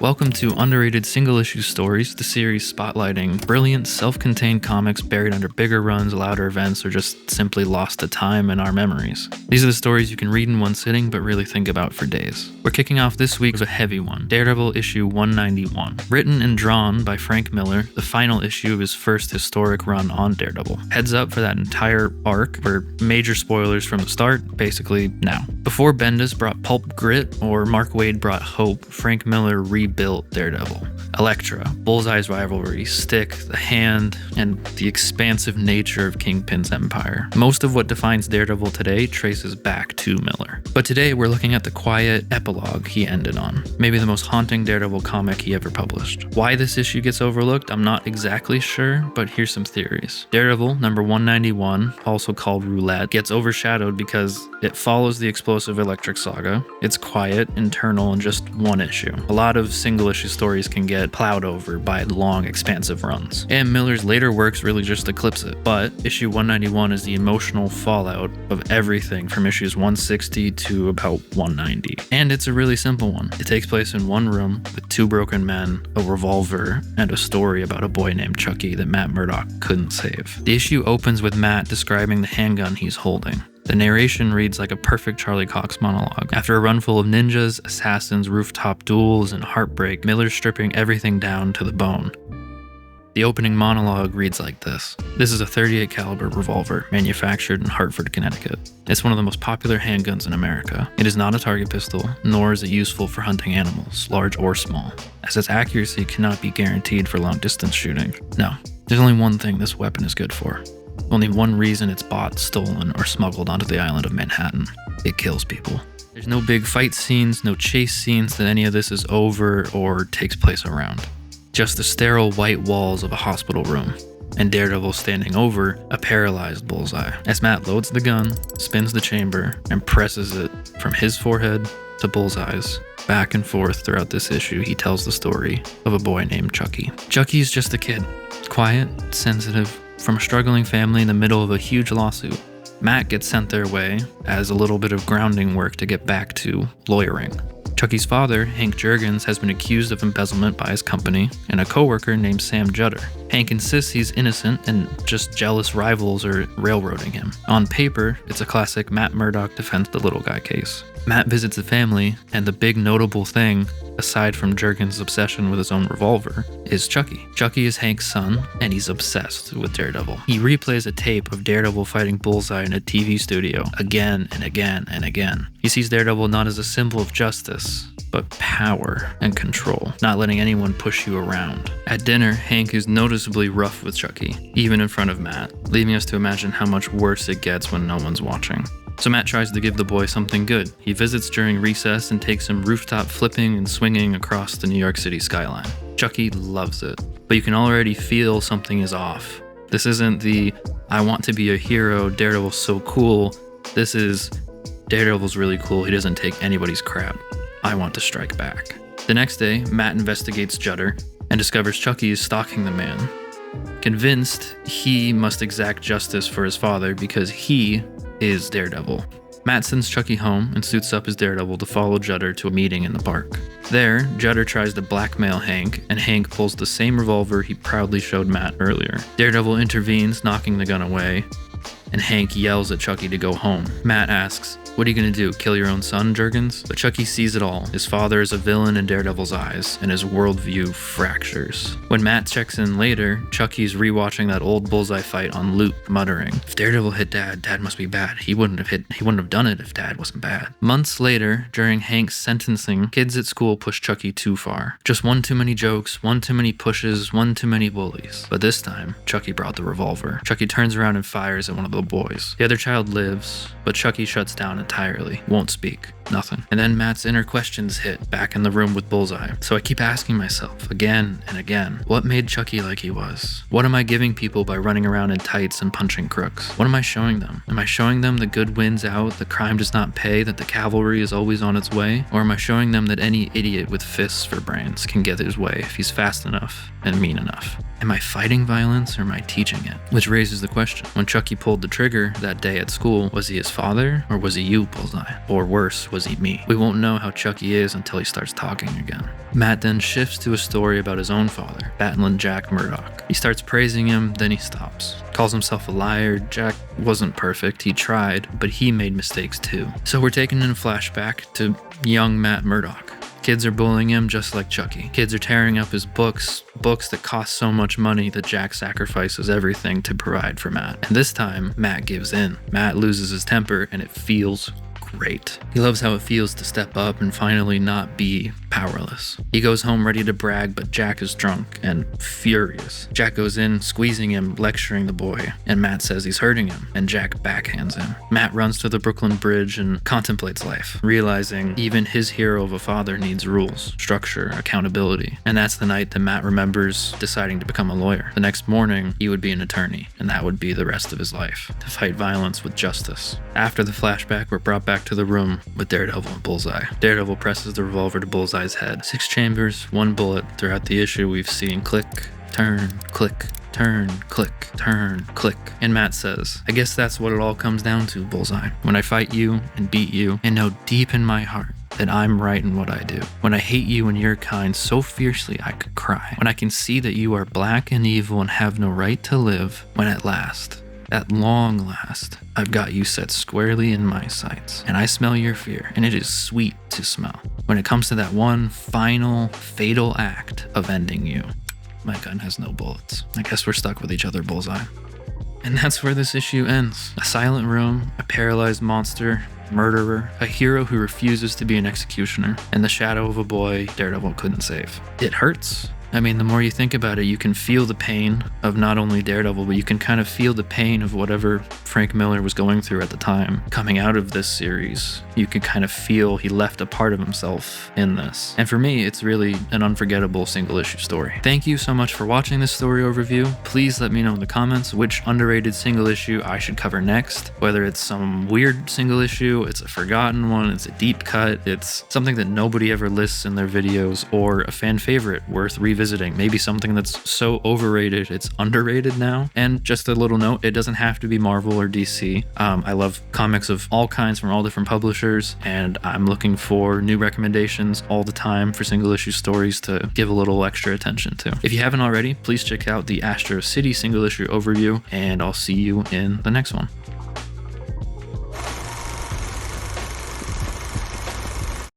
Welcome to Underrated Single-Issue Stories, the series spotlighting brilliant, self-contained comics buried under bigger runs, louder events, or just simply lost to time in our memories. These are the stories you can read in one sitting, but really think about for days. We're kicking off this week with a heavy one, Daredevil issue 191. Written and drawn by Frank Miller, the final issue of his first historic run on Daredevil. Heads up for that entire arc, where major spoilers from the start, basically now. Before Bendis brought pulp grit, or Mark Waid brought hope, Frank Miller rebuilt Daredevil. Elektra, Bullseye's rivalry, Stick, the Hand, and the expansive nature of Kingpin's empire. Most of what defines Daredevil today traces back to Miller. But today we're looking at the quiet epilogue he ended on. Maybe the most haunting Daredevil comic he ever published. Why this issue gets overlooked, I'm not exactly sure, but here's some theories. Daredevil, number 191, also called Roulette, gets overshadowed because it follows the explosive Electric saga. It's quiet, internal, and just one issue. A lot of single-issue stories can get plowed over by long, expansive runs. And Miller's later works really just eclipse it. But issue 191 is the emotional fallout of everything from issues 160 to about 190. And it's a really simple one. It takes place in one room with two broken men, a revolver, and a story about a boy named Chucky that Matt Murdock couldn't save. The issue opens with Matt describing the handgun he's holding. The narration reads like a perfect Charlie Cox monologue. After a run full of ninjas, assassins, rooftop duels, and heartbreak, Miller's stripping everything down to the bone. The opening monologue reads like this. This is a .38 caliber revolver manufactured in Hartford, Connecticut. It's one of the most popular handguns in America. It is not a target pistol, nor is it useful for hunting animals, large or small, as its accuracy cannot be guaranteed for long distance shooting. No, there's only one thing this weapon is good for. Only one reason it's bought, stolen, or smuggled onto the island of Manhattan. It kills people. There's no big fight scenes, no chase scenes that any of this is over or takes place around. Just the sterile white walls of a hospital room, and Daredevil standing over a paralyzed Bullseye. As Matt loads the gun, spins the chamber, and presses it from his forehead to Bullseye's. Back and forth throughout this issue, he tells the story of a boy named Chucky. Chucky's just a kid. Quiet, sensitive, from a struggling family in the middle of a huge lawsuit. Matt gets sent their way as a little bit of grounding work to get back to lawyering. Chucky's father, Hank Jurgens, has been accused of embezzlement by his company and a coworker named Sam Jutter. Hank insists he's innocent and just jealous rivals are railroading him. On paper, it's a classic Matt Murdock defends the little guy case. Matt visits the family, and the big notable thing, aside from Jurgens' obsession with his own revolver, is Chucky. Chucky is Hank's son, and he's obsessed with Daredevil. He replays a tape of Daredevil fighting Bullseye in a TV studio again and again and again. He sees Daredevil not as a symbol of justice, but power and control, not letting anyone push you around. At dinner, Hank is noticeably rough with Chucky, even in front of Matt, leaving us to imagine how much worse it gets when no one's watching. So Matt tries to give the boy something good. He visits during recess and takes him rooftop flipping and swinging across the New York City skyline. Chucky loves it, but you can already feel something is off. This isn't the, I want to be a hero, Daredevil's so cool. This is, Daredevil's really cool, he doesn't take anybody's crap. I want to strike back. The next day, Matt investigates Jutter and discovers Chucky is stalking the man. Convinced he must exact justice for his father because he is Daredevil. Matt sends Chucky home and suits up as Daredevil to follow Jutter to a meeting in the park. There, Jutter tries to blackmail Hank, and Hank pulls the same revolver he proudly showed Matt earlier. Daredevil intervenes, knocking the gun away, and Hank yells at Chucky to go home. Matt asks, "What are you gonna do, kill your own son, Jurgens?" But Chucky sees it all. His father is a villain in Daredevil's eyes, and his worldview fractures. When Matt checks in later, Chucky's rewatching that old Bullseye fight on loop, muttering, "If Daredevil hit Dad, Dad must be bad. He wouldn't have done it if Dad wasn't bad." Months later, during Hank's sentencing, kids at school push Chucky too far. Just one too many jokes, one too many pushes, one too many bullies. But this time, Chucky brought the revolver. Chucky turns around and fires at one of the boys. The other child lives, but Chucky shuts down entirely, won't speak, nothing. And then Matt's inner questions hit, back in the room with Bullseye. So I keep asking myself, again and again, what made Chucky like he was? What am I giving people by running around in tights and punching crooks? What am I showing them? Am I showing them the good wins out, the crime does not pay, that the cavalry is always on its way? Or am I showing them that any idiot with fists for brains can get his way if he's fast enough and mean enough? Am I fighting violence or am I teaching it? Which raises the question, when Chucky pulled the trigger that day at school, was he his father or was he you, Bullseye? Or worse, was he me? We won't know how Chucky is until he starts talking again. Matt then shifts to a story about his own father, Battling Jack Murdock. He starts praising him, then he stops. Calls himself a liar. Jack wasn't perfect, he tried, but he made mistakes too. So we're taken in a flashback to young Matt Murdock. Kids are bullying him just like Chucky. Kids are tearing up his books that cost so much money that Jack sacrifices everything to provide for Matt. And this time, Matt gives in. Matt loses his temper and it feels great. He loves how it feels to step up and finally not be powerless. He goes home ready to brag, but Jack is drunk and furious. Jack goes in, squeezing him, lecturing the boy, and Matt says he's hurting him, and Jack backhands him. Matt runs to the Brooklyn Bridge and contemplates life, realizing even his hero of a father needs rules, structure, accountability. And that's the night that Matt remembers deciding to become a lawyer. The next morning, he would be an attorney, and that would be the rest of his life, to fight violence with justice. After the flashback, we're brought back to the room with Daredevil and Bullseye. Daredevil presses the revolver to Bullseye's head. 6 chambers, 1 bullet. Throughout the issue, we've seen click, turn, click, turn, click, turn, click. And Matt says, I guess that's what it all comes down to, Bullseye. When I fight you and beat you and know deep in my heart that I'm right in what I do. When I hate you and your kind so fiercely I could cry. When I can see that you are black and evil and have no right to live. When at last, at long last, I've got you set squarely in my sights, and I smell your fear, and it is sweet to smell. When it comes to that one final, fatal act of ending you, my gun has no bullets. I guess we're stuck with each other, Bullseye. And that's where this issue ends. A silent room, a paralyzed monster, murderer, a hero who refuses to be an executioner, and the shadow of a boy Daredevil couldn't save. It hurts. I mean, the more you think about it, you can feel the pain of not only Daredevil, but you can kind of feel the pain of whatever Frank Miller was going through at the time. Coming out of this series, you can kind of feel he left a part of himself in this. And for me, it's really an unforgettable single issue story. Thank you so much for watching this story overview. Please let me know in the comments which underrated single issue I should cover next. Whether it's some weird single issue, it's a forgotten one, it's a deep cut, it's something that nobody ever lists in their videos, or a fan favorite worth revisiting. Maybe something that's so overrated it's underrated now. And just a little note, it doesn't have to be Marvel or DC. I love comics of all kinds from all different publishers, and I'm looking for new recommendations all the time for single issue stories to give a little extra attention to. If you haven't already, please check out the Astro City single issue overview, and I'll see you in the next one.